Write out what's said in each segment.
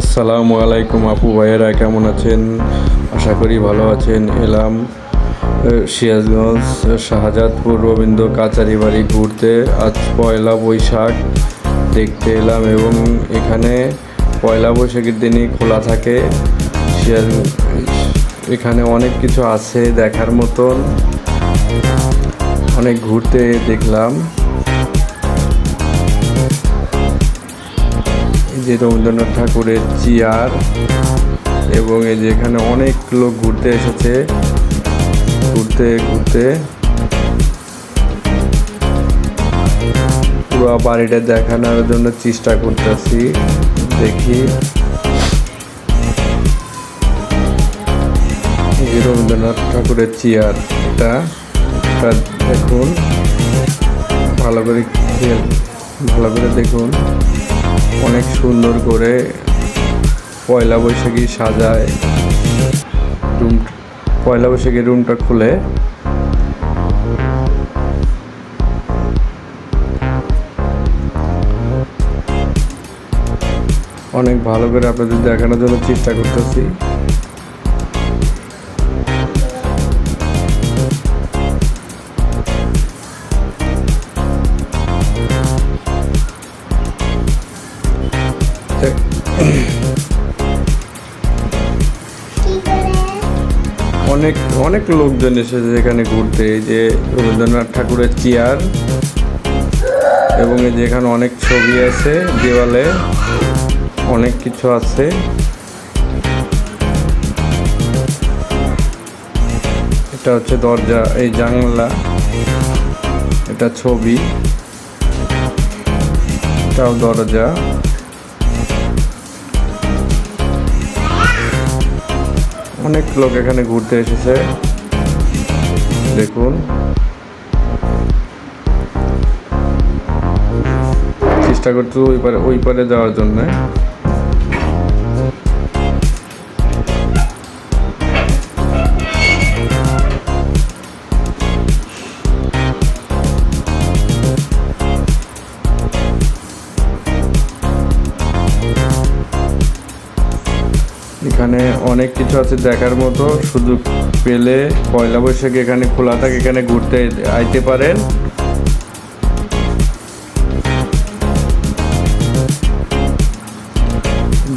আসসালামু আলাইকুম আপু ভাইয়েরা, কেমন আছেন? আশা করি ভালো আছেন। এলাম সিরাজগঞ্জ শাহজাদপুর রবীন্দ্র কাচারি বাড়ি ঘুরতে। আজ পয়লা বৈশাখ দেখতে এলাম এবং এখানে পয়লা বৈশাখের দিনই খোলা থাকে। এখানে অনেক কিছু আছে দেখার মতন, অনেক ঘুরতে দেখলাম। এই যে রবীন্দ্রনাথ ঠাকুরের চেয়ার এবং এই যে এখানে অনেক লোক ঘুরতে এসেছে। ঘুরতে ঘুরতে পুরো বাড়িটা দেখানোর জন্য চেষ্টা করতেছি, দেখি। এই যে রবীন্দ্রনাথ ঠাকুরের চেয়ার, এটা দেখুন, ভালো করে দেখুন। অনেক সুন্দর করে পয়লা বৈশাখী সাজায় রুম। পয়লা বৈশাখী রুমটা খুলে অনেক ভালো করে আপনাদের দেখানোর জন্য চেষ্টা করতেছি। অনেক অনেক লোকজন এসেছে এখানে ঘুরতে। এই যে রবীন্দ্রনাথ ঠাকুরের চেয়ার এবং এই যে এখানে অনেক ছবি আছে, দেওয়ালে অনেক কিছু আছে। এটা হচ্ছে দরজা, এই জানলা, এটা ছবি, এটাও দরজা। অনেক লোক এখানে ঘুরতে এসেছে, দেখুন। চেষ্টা করছি ওই পারে যাওয়ার জন্য। এখানে অনেক কিছু আছে দেখার মতো। সুযোগ পেলে পয়লা বৈশাখে এখানে খোলা থাকে, এখানে ঘুরতে আইতে পারেন।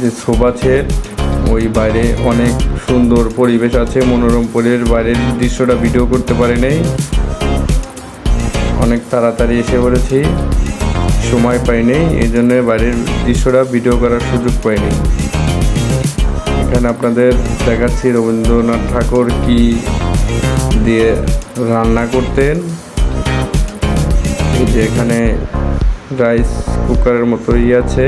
যে শোভা সেট, ওই বাইরে অনেক সুন্দর পরিবেশ আছে, মনোরম পরিবেশ। বাইরের দৃশ্যটা ভিডিও করতে পারি নাই, অনেক তাড়াতাড়ি এসে পড়েছি, সময় পাইনি, এই জন্য বাইরের দৃশ্যটা ভিডিও করার সুযোগ পাইনি। এখানে আপনাদের দেখাচ্ছি রবীন্দ্রনাথ ঠাকুর কি দিয়ে রান্না করতেন। এই যে এখানে রাইস কুকারের মতোই আছে।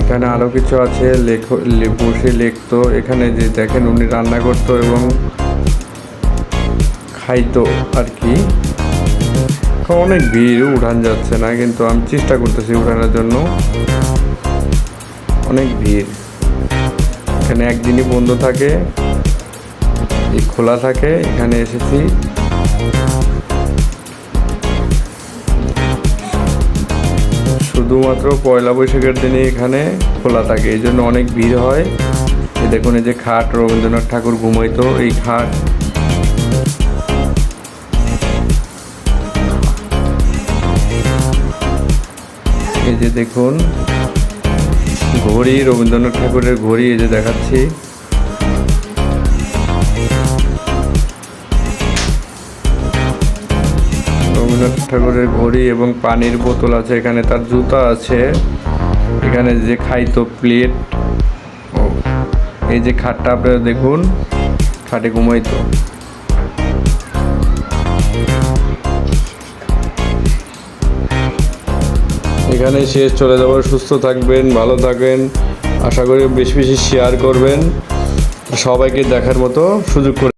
এখানে আরও কিছু আছে, বসে লিখতো। এখানে যে দেখেন উনি রান্না করতো এবং খাইতো আর কি। অনেক ভিড়, উঠান যাচ্ছে না, কিন্তু আমি চেষ্টা করতেছি উঠানোর জন্য। অনেক ভিড়। এখানে একদিনই বন্ধ থাকে, এই খোলা থাকে। এখানে এসেছি, শুধুমাত্র পয়লা বৈশাখের দিনে এখানে খোলা থাকে, এই জন্য অনেক ভিড় হয়। এই দেখুন, এই যে খাট, রবীন্দ্রনাথ ঠাকুর ঘুমাইতো এই খাট। এই যে দেখুন ঘড়ি, রবীন্দ্রনাথ ঠাকুরের ঘড়ি, এই যে দেখাচ্ছি। রবীন্দ্রনাথ ঠাকুরের ঘড়ি এবং পানির বোতল আছে। এখানে তার জুতা আছে। এখানে যে খাইতো প্লেট। ও, এই যে খাটটা আপনারা দেখুন, খাটে ঘুমাইতো। এখানে শেষ, চলে যাবো। সুস্থ থাকবেন, ভালো থাকবেন। আশা করি বেশি বেশি শেয়ার করবেন, সবাইকে দেখার মতো সুযোগ করে